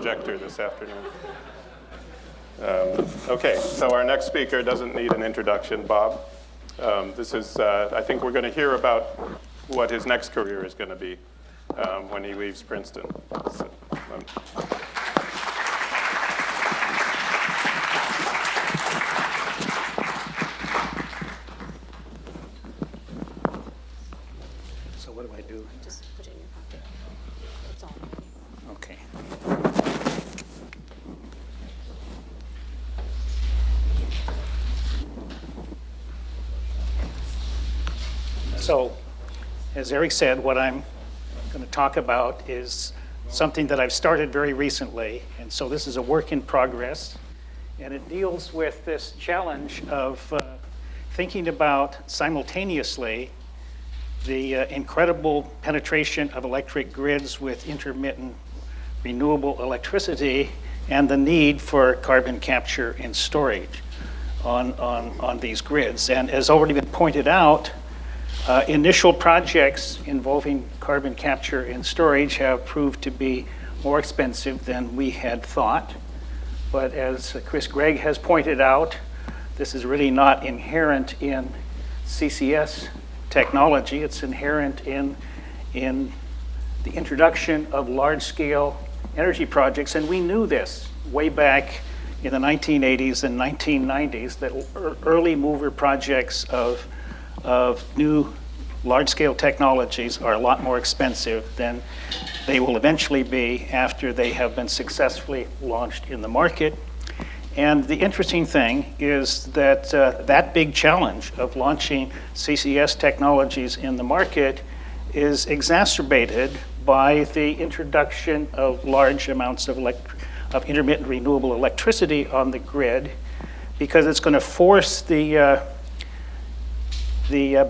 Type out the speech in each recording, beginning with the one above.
projector this afternoon. Okay, so our next speaker doesn't need an introduction, Bob. This is, I think we're going to hear about what his next career is going to be when he leaves Princeton. So what do I do? Just put it in your pocket. That's all. Okay. So, as Eric said, what I'm going to talk about is something that I've started very recently, and so this is a work in progress, and it deals with this challenge of thinking about simultaneously the incredible penetration of electric grids with intermittent renewable electricity and the need for carbon capture and storage on these grids. And as already been pointed out, initial projects involving carbon capture and storage have proved to be more expensive than we had thought. But as Chris Gregg has pointed out, this is really not inherent in CCS technology. It's inherent in the introduction of large-scale energy projects. And we knew this way back in the 1980s and 1990s, that early mover projects of new large-scale technologies are a lot more expensive than they will eventually be after they have been successfully launched in the market. And the interesting thing is that that big challenge of launching CCS technologies in the market is exacerbated by the introduction of large amounts of intermittent renewable electricity on the grid, because it's going to force the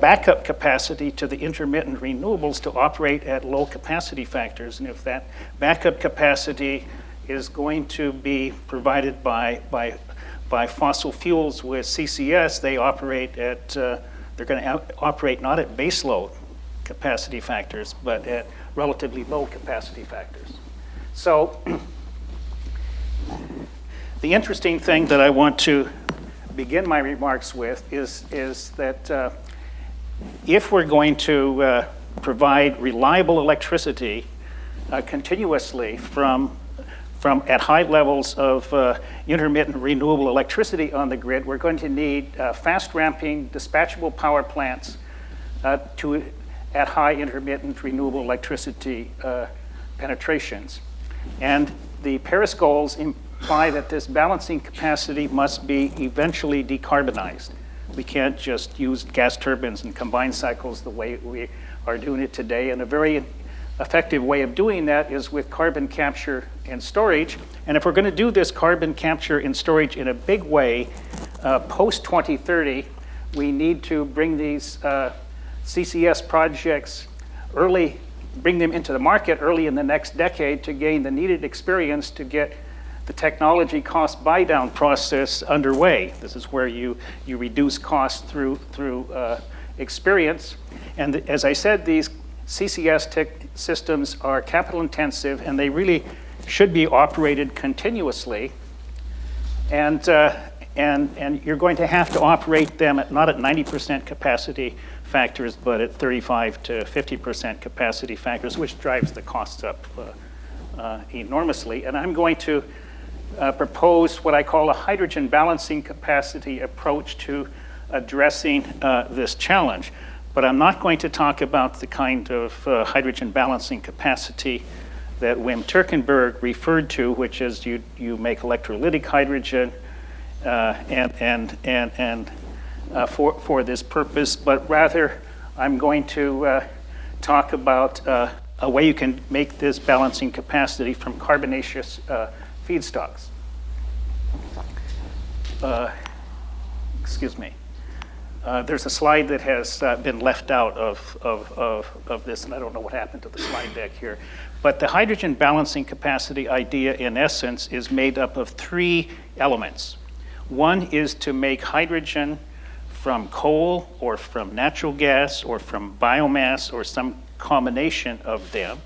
backup capacity to the intermittent renewables to operate at low capacity factors. And if that backup capacity is going to be provided by fossil fuels with CCS, they operate at, they're going to operate not at baseload capacity factors, but at relatively low capacity factors. So the interesting thing that I want to begin my remarks with is that if we're going to provide reliable electricity continuously from at high levels of intermittent renewable electricity on the grid, we're going to need fast ramping dispatchable power plants at high intermittent renewable electricity penetrations. And the Paris goals imply that this balancing capacity must be eventually decarbonized. We can't just use gas turbines and combined cycles the way we are doing it today. And a very effective way of doing that is with carbon capture and storage. And if we're going to do this carbon capture and storage in a big way, post 2030, we need to bring these CCS projects early, bring them into the market early in the next decade to gain the needed experience to get the technology cost buy-down process underway. This is where you reduce costs through experience. And as I said, these CCS tech systems are capital intensive, and they really should be operated continuously. And you're going to have to operate them not at 90% capacity factors, but at 35 to 50% capacity factors, which drives the costs up enormously. And I'm going to propose what I call a hydrogen balancing capacity approach to addressing this challenge. But I'm not going to talk about the kind of hydrogen balancing capacity that Wim Turkenberg referred to, which is you make electrolytic hydrogen for this purpose, but rather I'm going to talk about a way you can make this balancing capacity from carbonaceous feedstocks. Excuse me. There's a slide that has been left out of this, and I don't know what happened to the slide deck here. But the hydrogen balancing capacity idea, in essence, is made up of three elements. One is to make hydrogen from coal or from natural gas or from biomass or some combination of them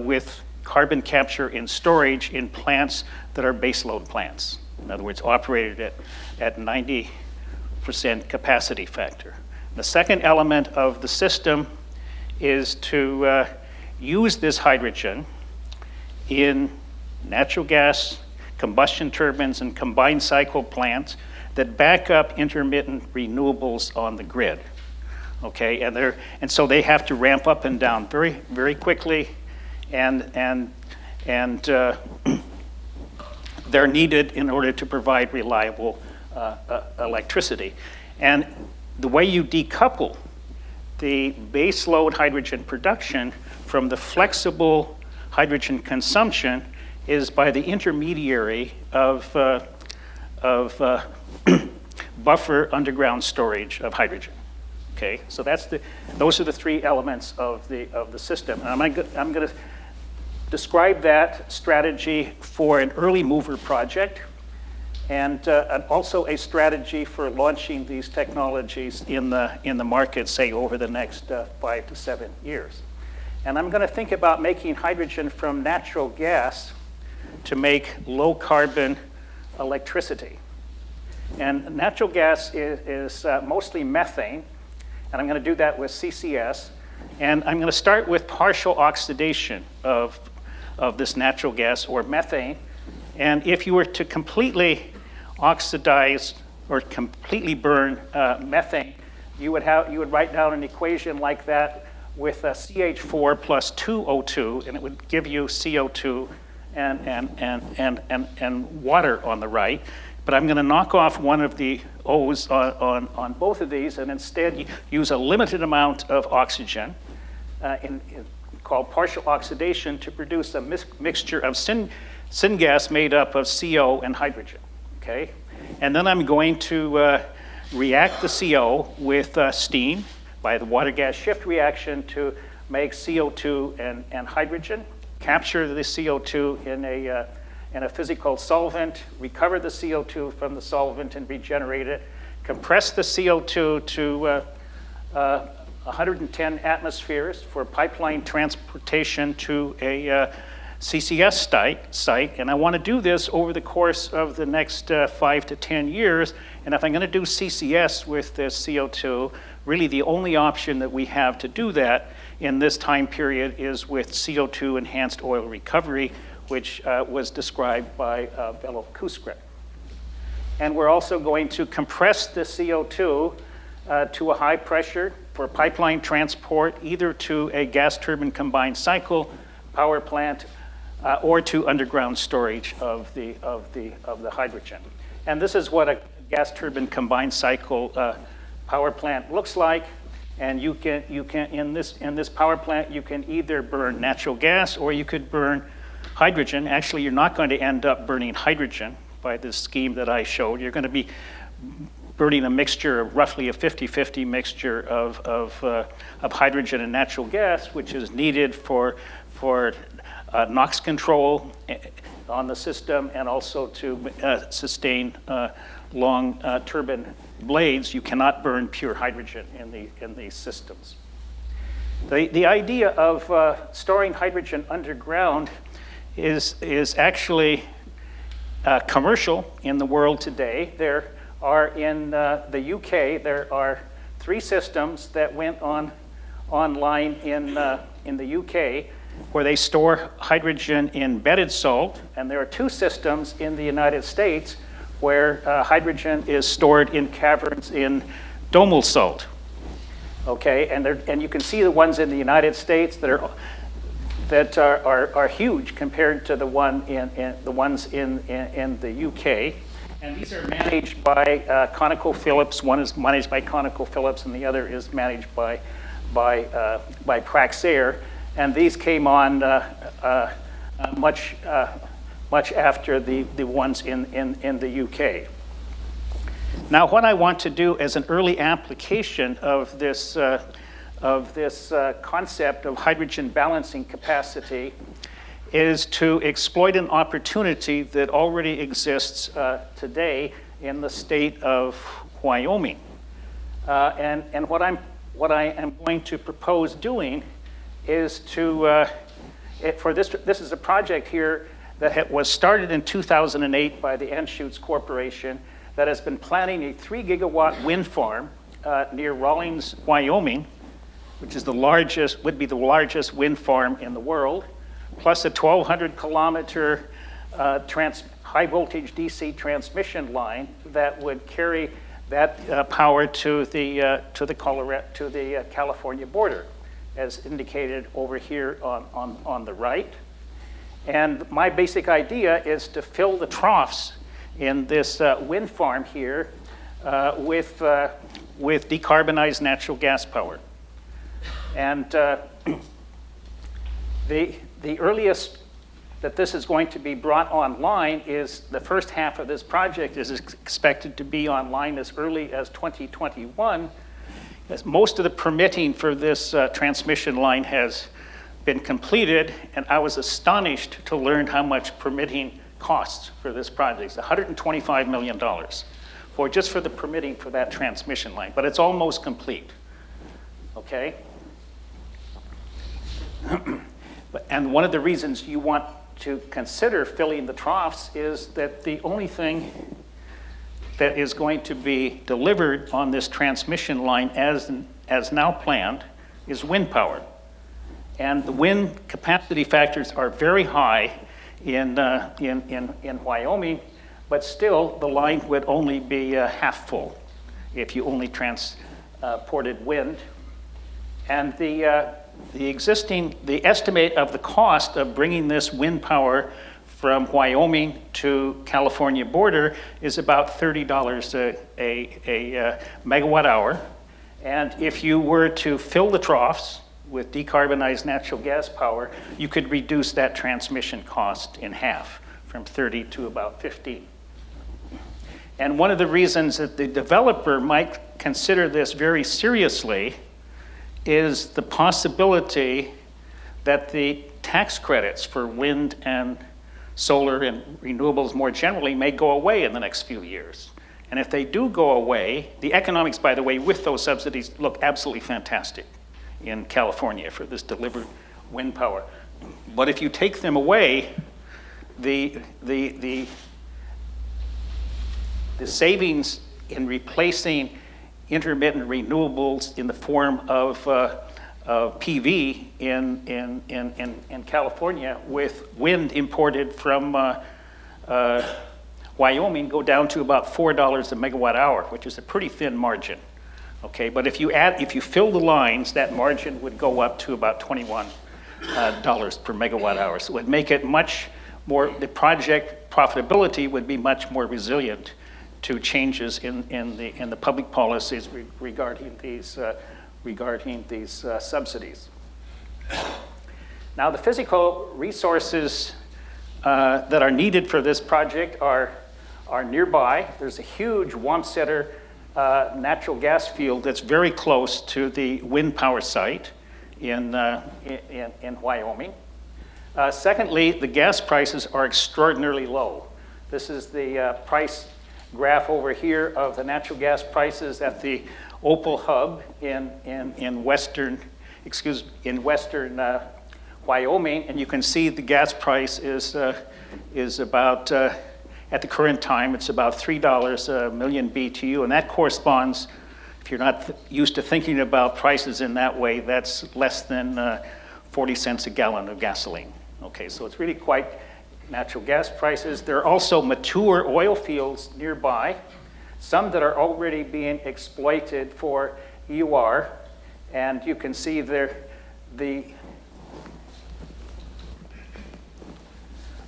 with carbon capture and storage in plants that are baseload plants. In other words, operated at 90% capacity factor. The second element of the system is to use this hydrogen in natural gas combustion turbines and combined cycle plants that back up intermittent renewables on the grid. Okay, and so they have to ramp up and down very, very quickly, and they're needed in order to provide reliable electricity. And the way you decouple the baseload hydrogen production from the flexible hydrogen consumption is by the intermediary of buffer underground storage of hydrogen. Okay, so those are the three elements of the system. And I'm going to describe that strategy for an early mover project, and also a strategy for launching these technologies in the market, say over the next 5 to 7 years. And I'm going to think about making hydrogen from natural gas to make low carbon electricity. And natural gas is mostly methane, and I'm going to do that with CCS. And I'm going to start with partial oxidation of this natural gas or methane. And if you were to completely oxidize or completely burn methane, you would write down an equation like that with CH4 plus 2 O2, and it would give you CO2 and water on the right. But I'm going to knock off one of the O's on both of these, and instead use a limited amount of oxygen called partial oxidation to produce a mixture of syngas made up of CO and hydrogen. Okay, and then I'm going to react the CO with steam by the water-gas shift reaction to make CO2 and hydrogen, capture the CO2 in a physical solvent, recover the CO2 from the solvent and regenerate it, compress the CO2 to 110 atmospheres for pipeline transportation to a CCS site, and I want to do this over the course of the next 5 to 10 years. And if I'm going to do CCS with this CO2, really the only option that we have to do that in this time period is with CO2 enhanced oil recovery, which was described by Velo Kuskret. And we're also going to compress the CO2 to a high pressure for pipeline transport, either to a gas turbine combined cycle power plant or to underground storage of the hydrogen. And this is what a gas turbine combined cycle power plant looks like. And you can in this power plant, you can either burn natural gas or you could burn hydrogen. Actually, you're not going to end up burning hydrogen by this scheme that I showed. You're going to be burning a mixture, roughly a 50-50 mixture of hydrogen and natural gas, which is needed for NOx control on the system and also to sustain long turbine blades. You cannot burn pure hydrogen in these systems. The idea of storing hydrogen underground is actually commercial in the world today. There are in the UK, there are 3 systems that went online in the UK where they store hydrogen in bedded salt, and there are 2 systems in the United States where hydrogen is stored in caverns in domal salt. Okay, and you can see the ones in the United States that are huge compared to the ones in the UK. And these are managed by ConocoPhillips. One is managed by ConocoPhillips, and the other is managed by Praxair. And these came on much after the ones in the UK. Now, what I want to do as an early application of this concept of hydrogen balancing capacity is to exploit an opportunity that already exists today in the state of Wyoming. And what I am going to propose doing is to This is a project here that was started in 2008 by the Anschutz Corporation that has been planning a 3 gigawatt wind farm near Rawlins, Wyoming, which is would be the largest wind farm in the world, plus a 1,200 kilometer high voltage DC transmission line that would carry that power to the California border, as indicated over here on the right. And my basic idea is to fill the troughs in this wind farm here with decarbonized natural gas power. And the earliest that this is going to be brought online is the first half of this project is expected to be online as early as 2021, as most of the permitting for this transmission line has been completed, and I was astonished to learn how much permitting costs for this project. It's $125 million just for the permitting for that transmission line, but it's almost complete, okay? And one of the reasons you want to consider filling the troughs is that the only thing that is going to be delivered on this transmission line as now planned is wind power. And the wind capacity factors are very high in Wyoming, but still the line would only be half full if you only transported wind. And the estimate of the cost of bringing this wind power from Wyoming to California border is about $30 a megawatt hour. And if you were to fill the troughs with decarbonized natural gas power, you could reduce that transmission cost in half, from 30 to about 15. And one of the reasons that the developer might consider this very seriously is the possibility that the tax credits for wind and solar and renewables more generally may go away in the next few years. And if they do go away, the economics, by the way, with those subsidies look absolutely fantastic in California for this delivered wind power. But if you take them away, the savings in replacing intermittent renewables in the form of PV in California with wind imported from Wyoming go down to about $4 a megawatt hour, which is a pretty thin margin. Okay, but if you fill the lines, that margin would go up to about $21 per megawatt hour. So it would make it much more, the project profitability would be much more resilient to changes in the public policies regarding these subsidies. Now, the physical resources that are needed for this project are nearby. There's a huge Wamsutter natural gas field that's very close to the wind power site in Wyoming. Secondly, the gas prices are extraordinarily low. This is the price graph over here of the natural gas prices at the Opal Hub in western Wyoming, and you can see the gas price is about at the current time it's about $3 a million BTU, and that corresponds, if you're not used to thinking about prices in that way, that's less than 40 cents a gallon of gasoline. Okay, so it's really quite natural gas prices. There are also mature oil fields nearby, some that are already being exploited for EOR, and you can see there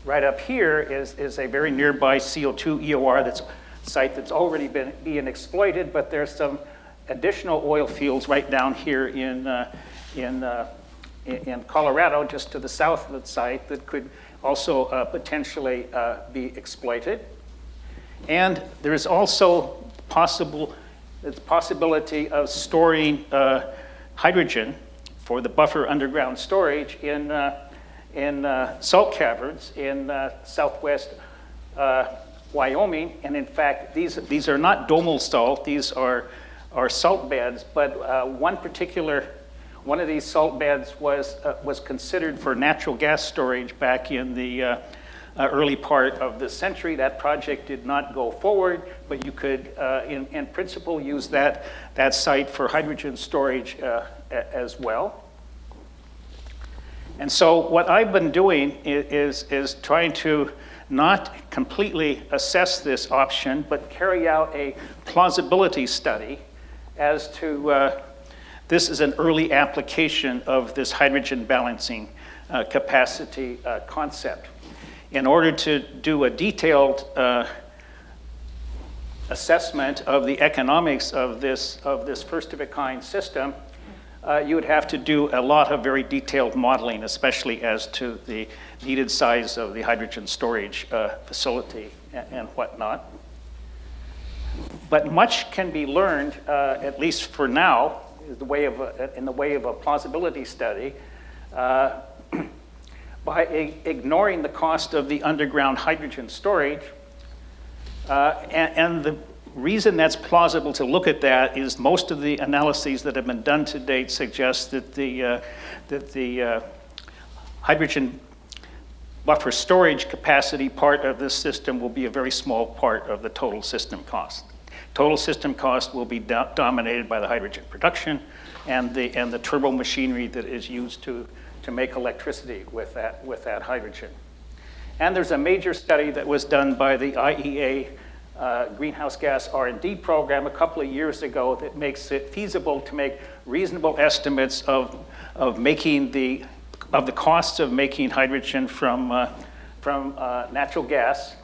right up here is a very nearby CO2 EOR site that's already being exploited, but there's some additional oil fields right down here in Colorado, just to the south of the site, that could also potentially be exploited. And there is also the possibility of storing hydrogen for the buffer underground storage in salt caverns in southwest Wyoming. And in fact, these are not domal salt, these are salt beds, but one particular One of these salt beds was considered for natural gas storage back in the early part of the century. That project did not go forward, but you could, in principle, use that site for hydrogen storage as well. And so what I've been doing is trying to not completely assess this option, but carry out a plausibility study as to this is an early application of this hydrogen balancing capacity concept. In order to do a detailed assessment of the economics of this first-of-a-kind system, you would have to do a lot of very detailed modeling, especially as to the needed size of the hydrogen storage facility and whatnot. But much can be learned, at least for now, in the way of a plausibility study, by ignoring the cost of the underground hydrogen storage. And the reason that's plausible to look at that is most of the analyses that have been done to date suggest that the hydrogen buffer storage capacity part of this system will be a very small part of the total system cost. Total system cost will be dominated by the hydrogen production and the turbo machinery that is used to make electricity with that hydrogen. And there's a major study that was done by the IEA greenhouse gas R&D program a couple of years ago that makes it feasible to make reasonable estimates of the costs of making hydrogen from natural gas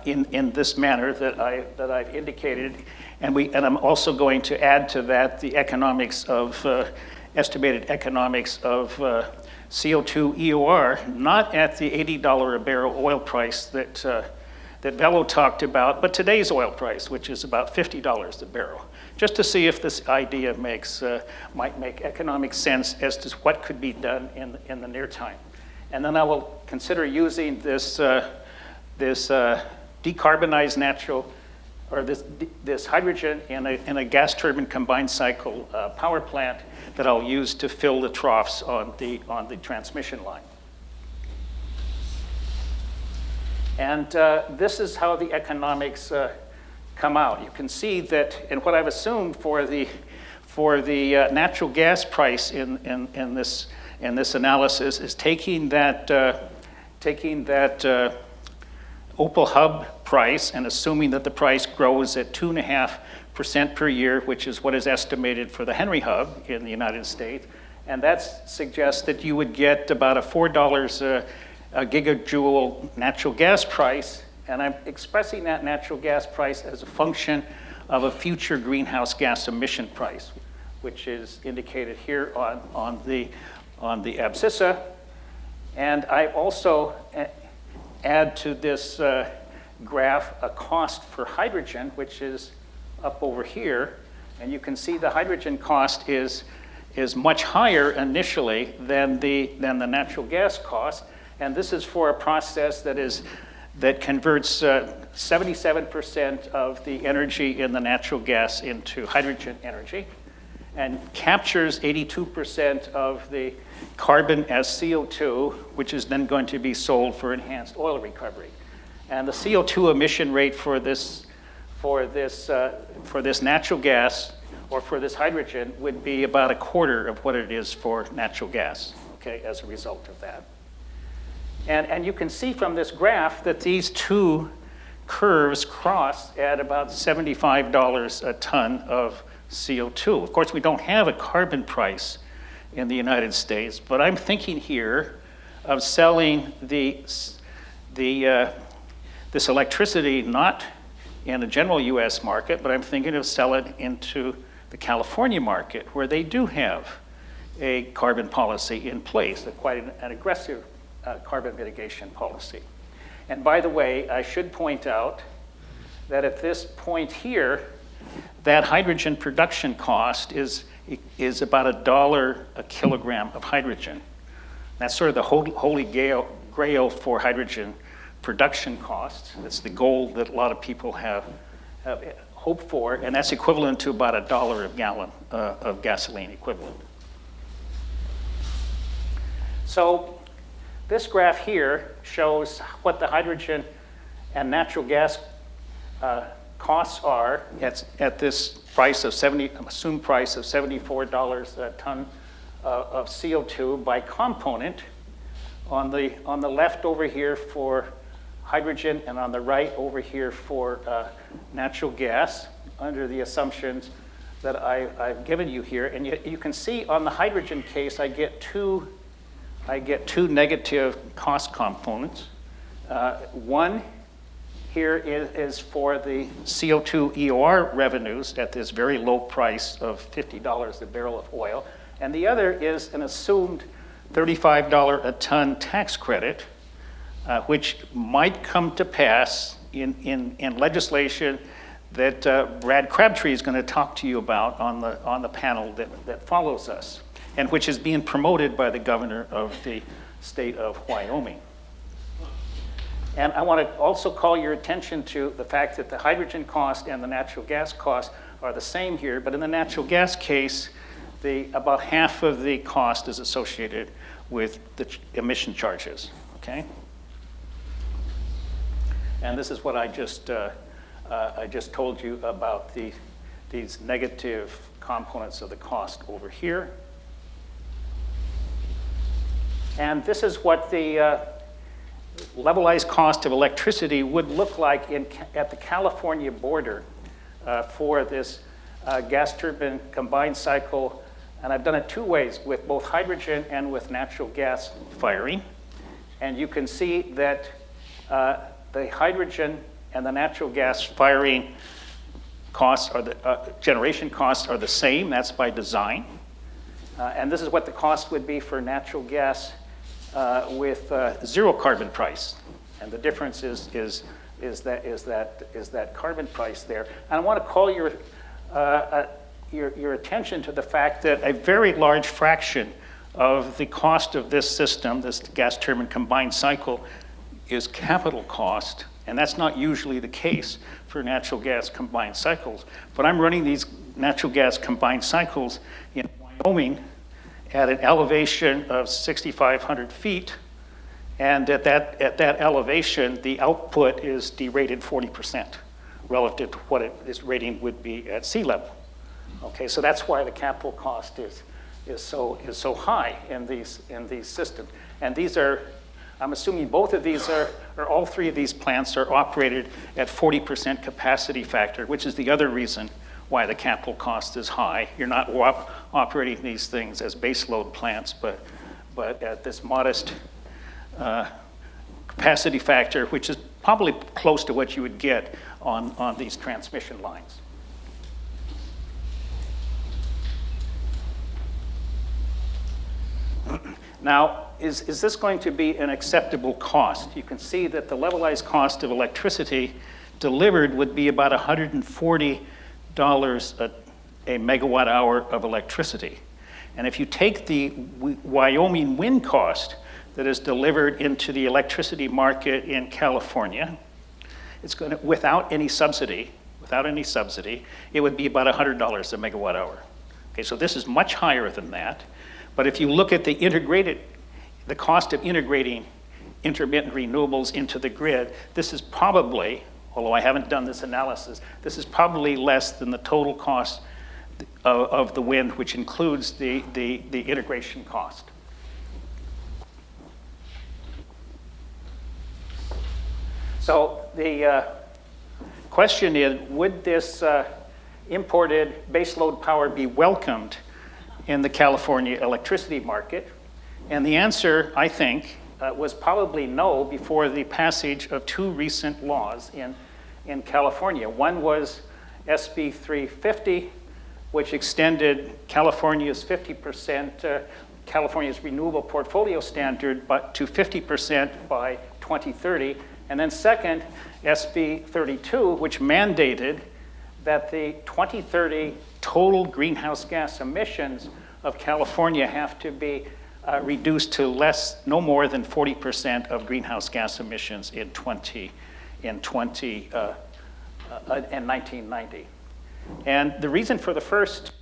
in this manner that I've indicated, and I'm also going to add to that the economics of estimated economics of CO2 EOR, not at the $80 a barrel oil price that Bello talked about, but today's oil price, which is about $50 a barrel, just to see if this idea might make economic sense as to what could be done in the near time. And then I will consider using this decarbonized this hydrogen in a gas turbine combined cycle power plant that I'll use to fill the troughs on the transmission line. And this is how the economics come out. You can see that, and what I've assumed for the natural gas price in this analysis is taking that Opal hub price and assuming that the price grows at 2.5% per year, which is what is estimated for the Henry hub in the United States. And that suggests that you would get about a $4 a gigajoule natural gas price. And I'm expressing that natural gas price as a function of a future greenhouse gas emission price, which is indicated here on the abscissa. And I also add to this graph a cost for hydrogen, which is up over here. And you can see the hydrogen cost is much higher initially than the natural gas cost. And this is for a process that converts 77% of the energy in the natural gas into hydrogen energy and captures 82% of the carbon as CO2, which is then going to be sold for enhanced oil recovery. And the CO2 emission rate for this natural gas or for this hydrogen would be about a quarter of what it is for natural gas, okay, as a result of that. And you can see from this graph that these two curves cross at about $75 a ton of CO2. Of course, we don't have a carbon price in the United States, but I'm thinking here of selling this electricity not in a general US market, but I'm thinking of selling into the California market where they do have a carbon policy in place, quite an aggressive carbon mitigation policy. And by the way, I should point out that at this point here, that hydrogen production cost is about $1 a kilogram of hydrogen. That's sort of the holy grail for hydrogen production costs. That's the goal that a lot of people have hoped for, and that's equivalent to about $1 a gallon of gasoline equivalent. So this graph here shows what the hydrogen and natural gas costs are at this price of assumed price of $74 a ton of CO2 by component. On the left over here for hydrogen, and on the right over here for natural gas, under the assumptions that I've given you here. And you can see on the hydrogen case, I get two negative cost components. One here is for the CO2 EOR revenues at this very low price of $50 a barrel of oil. And the other is an assumed $35 a ton tax credit, which might come to pass in legislation that Brad Crabtree is going to talk to you about on the panel that follows us, and which is being promoted by the governor of the state of Wyoming. And I want to also call your attention to the fact that the hydrogen cost and the natural gas cost are the same here, but in the natural gas case, about half of the cost is associated with the emission charges, okay? And this is what I just told you about these negative components of the cost over here. And this is what the levelized cost of electricity would look like at the California border for this gas turbine combined cycle. And I've done it two ways, with both hydrogen and with natural gas firing. And you can see that the hydrogen and the natural gas firing costs are generation costs are the same. That's by design. And this is what the cost would be for natural gas with zero carbon price. And the difference is that carbon price there. And I want to call your attention to the fact that a very large fraction of the cost of this system, this gas turbine combined cycle, is capital cost. And that's not usually the case for natural gas combined cycles. But I'm running these natural gas combined cycles in Wyoming at an elevation of 6,500 feet. And at that elevation, the output is derated 40% relative to what its rating would be at sea level. Okay, so that's why the capital cost is so high in these systems. And these are, I'm assuming both of these or all three of these plants are operated at 40% capacity factor, which is the other reason why the capital cost is high. You're not operating these things as baseload plants, but at this modest capacity factor, which is probably close to what you would get on these transmission lines. Now, is this going to be an acceptable cost? You can see that the levelized cost of electricity delivered would be about $140 a megawatt hour of electricity. And if you take the Wyoming wind cost that is delivered into the electricity market in California, it's going to, without any subsidy, it would be about $100 a megawatt hour. Okay, so this is much higher than that. But if you look at the cost of integrating intermittent renewables into the grid, this is probably, although I haven't done this analysis, this is probably less than the total cost of the wind, which includes the integration cost. So the question is, would this imported baseload power be welcomed in the California electricity market? And the answer, I think, was probably no before the passage of two recent laws in California. One was SB 350, which extended California's 50%, California's renewable portfolio standard, but to 50% by 2030. And then second, SB 32, which mandated that the 2030 total greenhouse gas emissions of California have to be reduced to no more than 40% of greenhouse gas emissions in 1990. And the reason for the first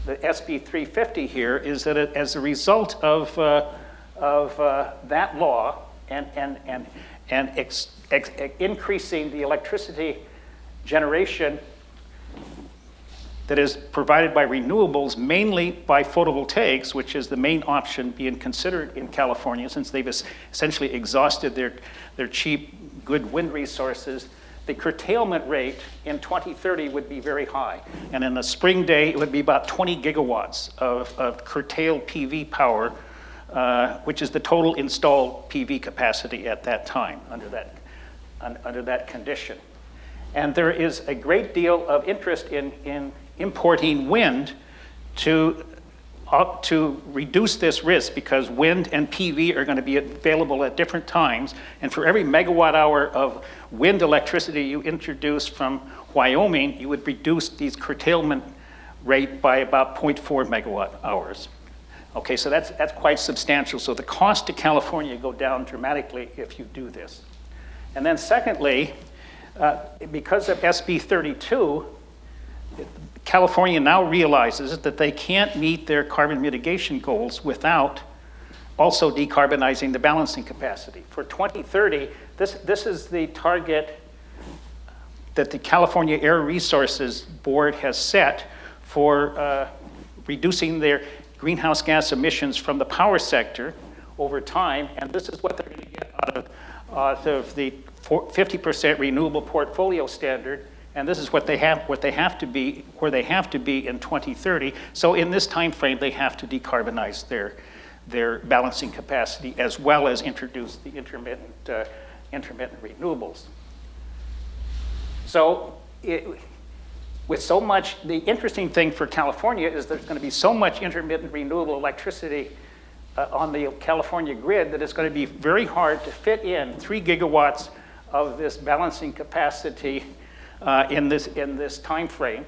the SB 350 here is that as a result of that law and increasing the electricity generation that is provided by renewables, mainly by photovoltaics, which is the main option being considered in California since they've essentially exhausted their cheap, good wind resources, the curtailment rate in 2030 would be very high. And in a spring day, it would be about 20 gigawatts of curtailed PV power, which is the total installed PV capacity at that time under that condition. And there is a great deal of interest in importing wind to reduce this risk, because wind and PV are going to be available at different times. And for every megawatt hour of wind electricity you introduce from Wyoming, you would reduce these curtailment rate by about 0.4 megawatt hours. Okay, so that's quite substantial. So the cost to California go down dramatically if you do this. And then secondly, because of SB 32, California now realizes that they can't meet their carbon mitigation goals without also decarbonizing the balancing capacity. For 2030, this is the target that the California Air Resources Board has set for reducing their greenhouse gas emissions from the power sector over time, and this is what they're going to get out of the 50% renewable portfolio standard. And this is what they have to be, where they have to be in 2030. So in this time frame, they have to decarbonize their balancing capacity as well as introduce the intermittent renewables. So with so much, the interesting thing for California is there's going to be so much intermittent renewable electricity on the California grid that it's going to be very hard to fit in 3 gigawatts of this balancing capacity in this time frame,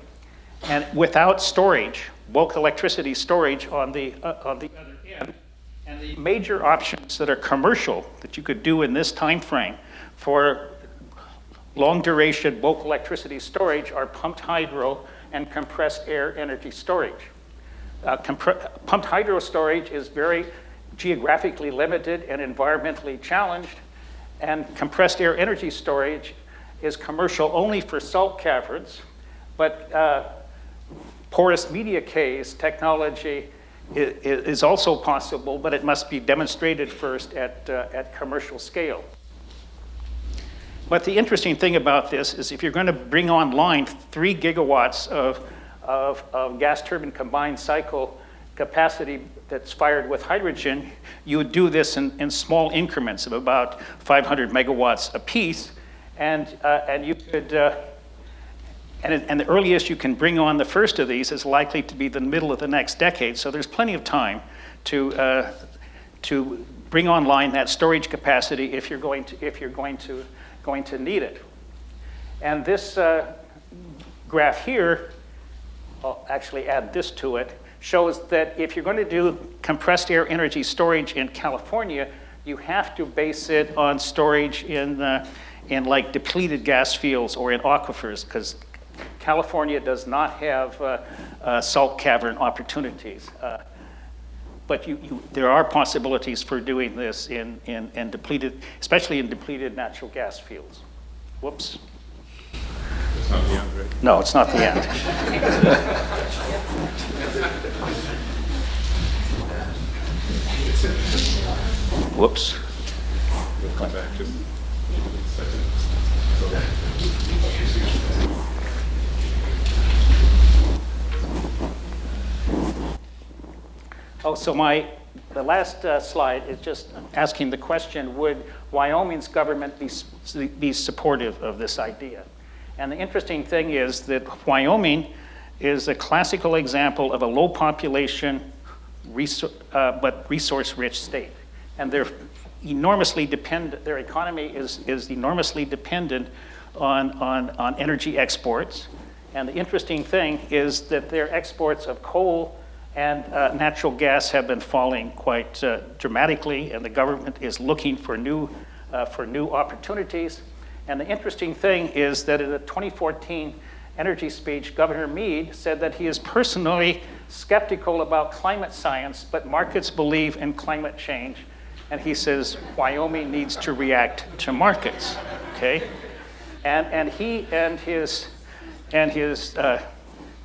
and without storage, bulk electricity storage on the other end. And the major options that are commercial that you could do in this time frame for long duration bulk electricity storage are pumped hydro and compressed air energy storage. Pumped hydro storage is very geographically limited and environmentally challenged, and compressed air energy storage is commercial only for salt caverns, but porous media case technology is also possible, but it must be demonstrated first at commercial scale. But the interesting thing about this is if you're going to bring online 3 gigawatts of gas turbine combined cycle capacity that's fired with hydrogen, you would do this in small increments of about 500 megawatts apiece. And you could, and the earliest you can bring on the first of these is likely to be the middle of the next decade. So there's plenty of time to bring online that storage capacity if you're going to need it. And this graph here, I'll actually add this to it, shows that if you're going to do compressed air energy storage in California, you have to base it on storage in like depleted gas fields or in aquifers, because California does not have salt cavern opportunities. But there are possibilities for doing this in depleted, especially in depleted natural gas fields. Whoops. It's not the end, right? No, it's not the end. Whoops. We'll come back to it. Oh, so the last slide is just asking the question, would Wyoming's government be supportive of this idea? And the interesting thing is that Wyoming is a classical example of a low population, but resource-rich state. And they're enormously dependent, their economy is enormously dependent on energy exports. And the interesting thing is that their exports of coal and natural gas have been falling quite dramatically, and the government is looking for new opportunities. And the interesting thing is that in the 2014 energy speech, Governor Meade said that he is personally skeptical about climate science, but markets believe in climate change. And he says Wyoming needs to react to markets, okay? And he and his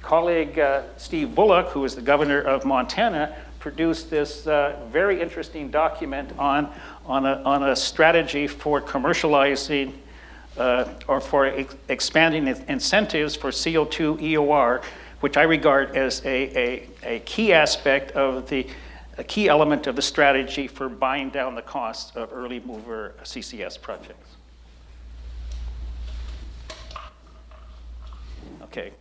colleague Steve Bullock, who is the governor of Montana, produced this very interesting document on a strategy for commercializing or for expanding incentives for CO2 EOR, which I regard as a key aspect of a key element of the strategy for buying down the cost of early mover CCS projects. Okay,